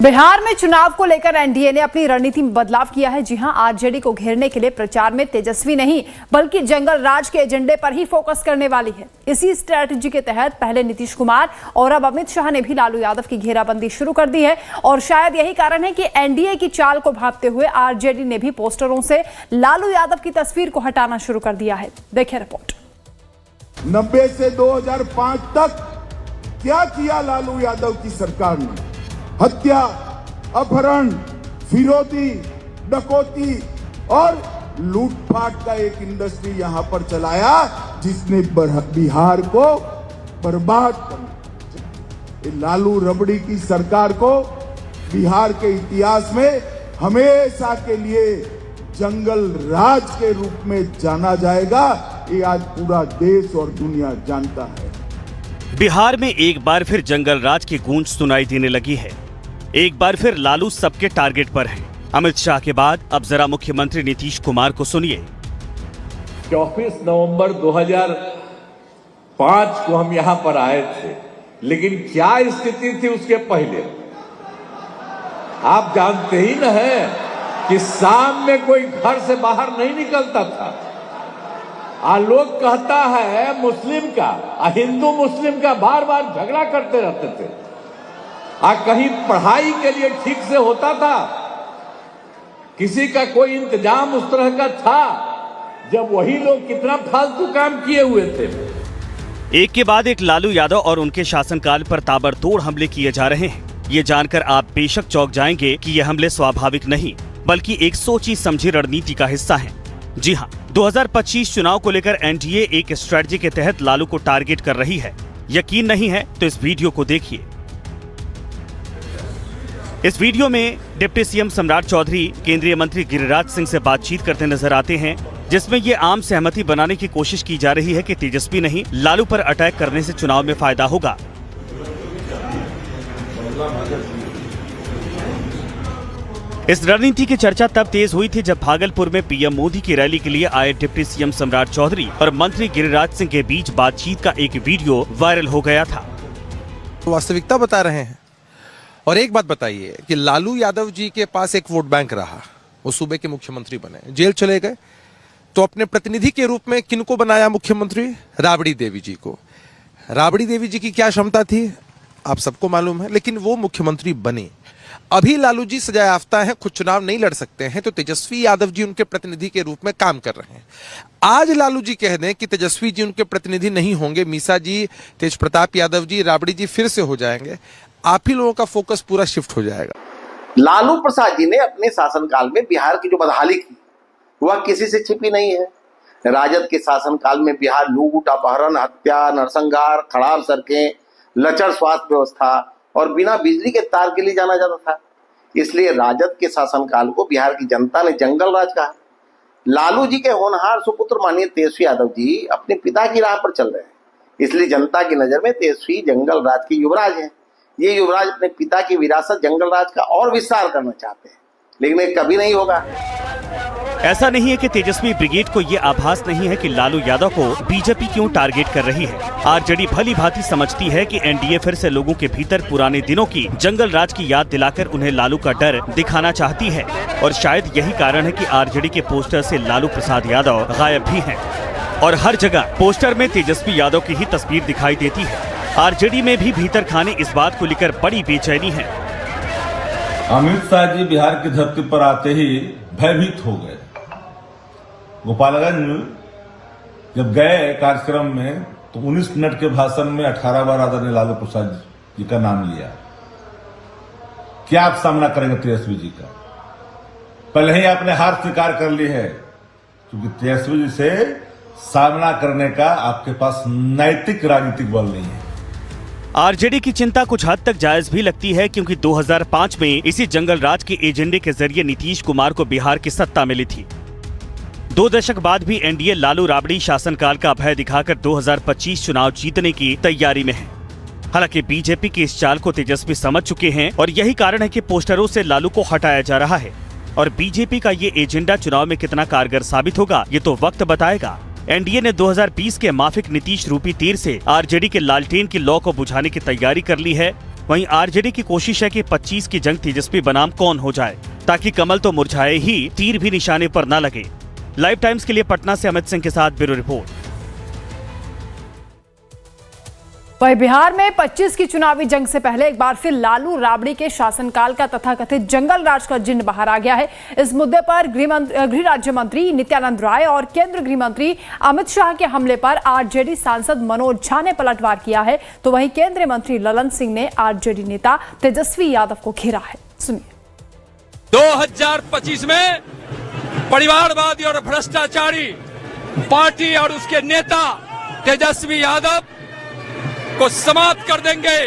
बिहार में चुनाव को लेकर एनडीए ने अपनी रणनीति में बदलाव किया है। जी हां, आरजेडी को घेरने के लिए प्रचार में तेजस्वी नहीं बल्कि जंगल राज के एजेंडे पर ही फोकस करने वाली है। इसी स्ट्रैटेजी के तहत पहले नीतीश कुमार और अब अमित शाह ने भी लालू यादव की घेराबंदी शुरू कर दी है और शायद यही कारण है कि एनडीए की चाल को भांपते हुए आरजेडी ने भी पोस्टरों से लालू यादव की तस्वीर को हटाना शुरू कर दिया है। देखिए रिपोर्ट। 90 से 2005 तक क्या किया लालू यादव की सरकार ने? हत्या, अपहरण, फिरौती, डकैती और लूटपाट का एक इंडस्ट्री यहां पर चलाया जिसने बिहार को बर्बाद कर दिया। लालू रबड़ी की सरकार को बिहार के इतिहास में हमेशा के लिए जंगल राज के रूप में जाना जाएगा। ये आज पूरा देश और दुनिया जानता है। बिहार में एक बार फिर जंगल राज की गूंज सुनाई देने लगी है। एक बार फिर लालू सबके टारगेट पर है। अमित शाह के बाद अब जरा मुख्यमंत्री नीतीश कुमार को सुनिए। 24 नवंबर 2005 को हम यहां पर आए थे, लेकिन क्या स्थिति थी उसके पहले आप जानते ही न है कि शाम में कोई घर से बाहर नहीं निकलता था। लोग कहता है मुस्लिम का हिंदू मुस्लिम का बार बार झगड़ा करते रहते थे। कहीं पढ़ाई के लिए ठीक से होता था, किसी का कोई इंतजाम उस तरह का था, जब वही लोग कितना फालतू काम किए हुए थे। एक के बाद एक लालू यादव और उनके शासनकाल पर ताबड़तोड़ हमले किए जा रहे हैं। ये जानकर आप बेशक चौंक जाएंगे कि ये हमले स्वाभाविक नहीं बल्कि एक सोची समझी रणनीति का हिस्सा हैं। जी हाँ, 2025 चुनाव को लेकर एनडीए एक स्ट्रेटजी के तहत लालू को टारगेट कर रही है। यकीन नहीं है तो इस वीडियो को देखिए। इस वीडियो में डिप्टी सीएम सम्राट चौधरी केंद्रीय मंत्री गिरिराज सिंह से बातचीत करते नजर आते हैं, जिसमें ये आम सहमति बनाने की कोशिश की जा रही है कि तेजस्वी नहीं लालू पर अटैक करने से चुनाव में फायदा होगा। इस रणनीति की चर्चा तब तेज हुई थी जब भागलपुर में पीएम मोदी की रैली के लिए आए डिप्टी सीएम सम्राट चौधरी और मंत्री गिरिराज सिंह के बीच बातचीत का एक वीडियो वायरल हो गया था। वास्तविकता बता रहे हैं। और एक बात बताइए कि लालू यादव जी के पास एक वोट बैंक रहा, वो सूबे के मुख्यमंत्री बने, जेल चले गए, तो अपने प्रतिनिधि के रूप में किनको बनाया मुख्यमंत्री? राबड़ी देवी जी को। राबड़ी देवी जी की क्या क्षमता थी आप सबको मालूम है, लेकिन वो मुख्यमंत्री बने। अभी लालू जी सजायाफ्ता हैं, खुद चुनाव नहीं लड़ सकते हैं, तो तेजस्वी यादव जी उनके प्रतिनिधि के रूप में काम कर रहे हैं। आज लालू जी कह दें कि तेजस्वी जी उनके प्रतिनिधि नहीं होंगे, मीसा जी, तेज प्रताप यादव जी, राबड़ी जी फिर से हो जाएंगे, आप ही लोगों का फोकस पूरा शिफ्ट हो जाएगा। लालू प्रसाद जी ने अपने शासनकाल में बिहार की जो बदहाली की वह किसी से छिपी नहीं है। राजद के शासनकाल में बिहार लूट, अपहरण, हत्या, नरसंहार, खराब सड़कें, लचर स्वास्थ्य व्यवस्था और बिना बिजली के तार के लिए जाना जाता था। इसलिए राजद के शासनकाल को बिहार की जनता ने जंगल राज कहा। लालू जी के होनहार सुपुत्र माननीय तेजस्वी यादव जी अपने पिता की राह पर चल रहे हैं, इसलिए जनता की नजर में तेजस्वी जंगल राज के युवराज हैं। ये युवराज अपने पिता की विरासत जंगल राज का और विस्तार करना चाहते हैं, लेकिन ये कभी नहीं होगा। ऐसा नहीं है कि तेजस्वी ब्रिगेड को ये आभास नहीं है कि लालू यादव को बीजेपी क्यों टारगेट कर रही है। आरजेडी भली भांति समझती है कि एनडीए फिर से लोगों के भीतर पुराने दिनों की जंगल राज की याद दिलाकर उन्हें लालू का डर दिखाना चाहती है और शायद यही कारण है कि आरजेडी के पोस्टर से लालू प्रसाद यादव गायब भी हैं और हर जगह पोस्टर में तेजस्वी यादव की ही तस्वीर दिखाई देती है। आरजेडी में भी भीतर खाने इस बात को लेकर बड़ी बेचैनी है। अमित शाह जी बिहार की धरती पर आते ही भयभीत हो गए। गोपालगंज जब गए कार्यक्रम में तो 19 मिनट के भाषण में 18 बार आदरणीय लालू प्रसाद जी का नाम लिया। क्या आप सामना करेंगे तेजस्वी जी का? पहले ही आपने हार स्वीकार कर ली है, क्योंकि तेजस्वी जी से सामना करने का आपके पास नैतिक राजनीतिक बल नहीं है। आरजेडी की चिंता कुछ हद तक जायज भी लगती है, क्योंकि 2005 में इसी जंगल राज के एजेंडे के जरिए नीतीश कुमार को बिहार की सत्ता मिली थी। 2 दशक बाद भी एनडीए लालू राबड़ी शासनकाल का भय दिखाकर 2025 चुनाव जीतने की तैयारी में है। हालांकि बीजेपी की इस चाल को तेजस्वी समझ चुके हैं और यही कारण है कि पोस्टरों से लालू को हटाया जा रहा है और बीजेपी का ये एजेंडा चुनाव में कितना कारगर साबित होगा ये तो वक्त बताएगा। एनडीए ने 2020 के माफिक नीतीश रूपी तीर से आरजेडी के लालटेन की लौ को बुझाने की तैयारी कर ली है वहीं आरजेडी की कोशिश है कि 25 की जंग तेजस्वी बनाम कौन हो जाए, ताकि कमल तो मुरझाए ही, तीर भी निशाने पर न लगे। लाइव टाइम्स के लिए पटना से अमित सिंह के साथ ब्यूरो रिपोर्ट। वहीं बिहार में 25 की चुनावी जंग से पहले एक बार फिर लालू राबड़ी के शासनकाल का तथाकथित जंगल राज का जिन्न बाहर आ गया है। इस मुद्दे पर गृह राज्य मंत्री नित्यानंद राय और केंद्रीय गृह मंत्री अमित शाह के हमले पर आरजेडी सांसद मनोज झा ने पलटवार किया है, तो वहीं केंद्रीय मंत्री ललन सिंह ने आरजेडी नेता तेजस्वी यादव को घेरा है। सुनिए। 2025 में परिवारवादी और भ्रष्टाचारी पार्टी और उसके नेता तेजस्वी यादव को समाप्त कर देंगे,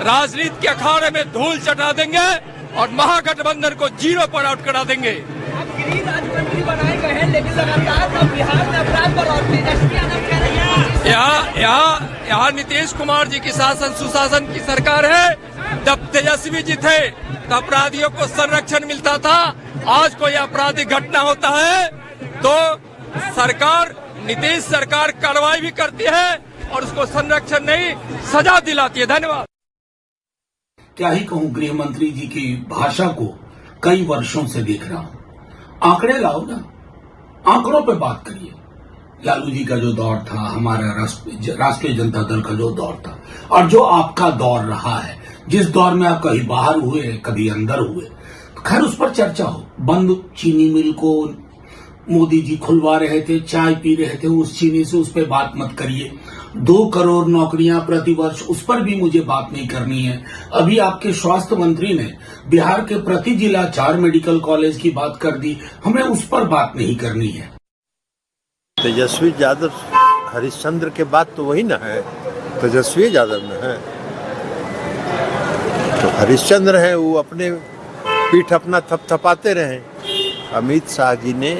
राजनीति के अखाड़े में धूल चटा देंगे और महागठबंधन को जीरो पर आउट करा देंगे। आप गृह राज्य मंत्री बनाए गए हैं, लेकिन लगातार बिहार में अपराध पर और तेजस्वी यादव कह रहे हैं यहाँ नीतीश कुमार जी की शासन सुशासन की सरकार है। जब तेजस्वी जी थे तो अपराधियों को संरक्षण मिलता था। आज कोई आपराधिक घटना होता है तो सरकार, नीतीश सरकार कार्रवाई भी करती है और उसको संरक्षण नहीं सजा दिलाती है। धन्यवाद। क्या ही कहूं, गृह मंत्री जी की भाषा को कई वर्षों से देख रहा हूं। आंकड़े लाओ ना, आंकड़ों पे बात करिए। लालू जी का जो दौर था, हमारा राष्ट्रीय जनता दल का जो दौर था, और जो आपका दौर रहा है, जिस दौर में आप कहीं बाहर हुए कभी अंदर हुए, खैर उस पर चर्चा हो। बंद चीनी मिल को मोदी जी खुलवा रहे थे, चाय पी रहे थे उस चीनी से, उस पर बात मत करिए। 2 करोड़ नौकरियां प्रतिवर्ष, उस पर भी मुझे बात नहीं करनी है। अभी आपके स्वास्थ्य मंत्री ने बिहार के प्रति जिला 4 मेडिकल कॉलेज की बात कर दी, हमें उस पर बात नहीं करनी है। तेजस्वी यादव हरिश्चंद्र के बाद तो वही ना है, तेजस्वी यादव में है। तो हरिश्चंद्र है, वो अपने पीठ अपना थपथपाते रहे। अमित शाह जी ने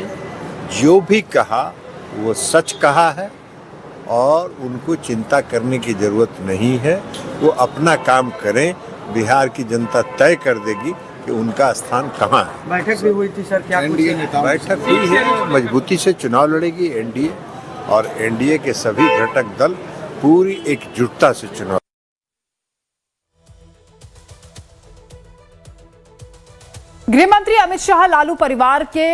जो भी कहा वो सच कहा है और उनको चिंता करने की जरूरत नहीं है। वो अपना काम करें, बिहार की जनता तय कर देगी कि उनका स्थान कहाँ है। बैठक भी हुई थी सर, क्या बैठक हुई है, मजबूती से चुनाव लड़ेगी एनडीए, और एनडीए के सभी घटक दल पूरी एकजुटता से चुनाव। गृह मंत्री अमित शाह लालू परिवार के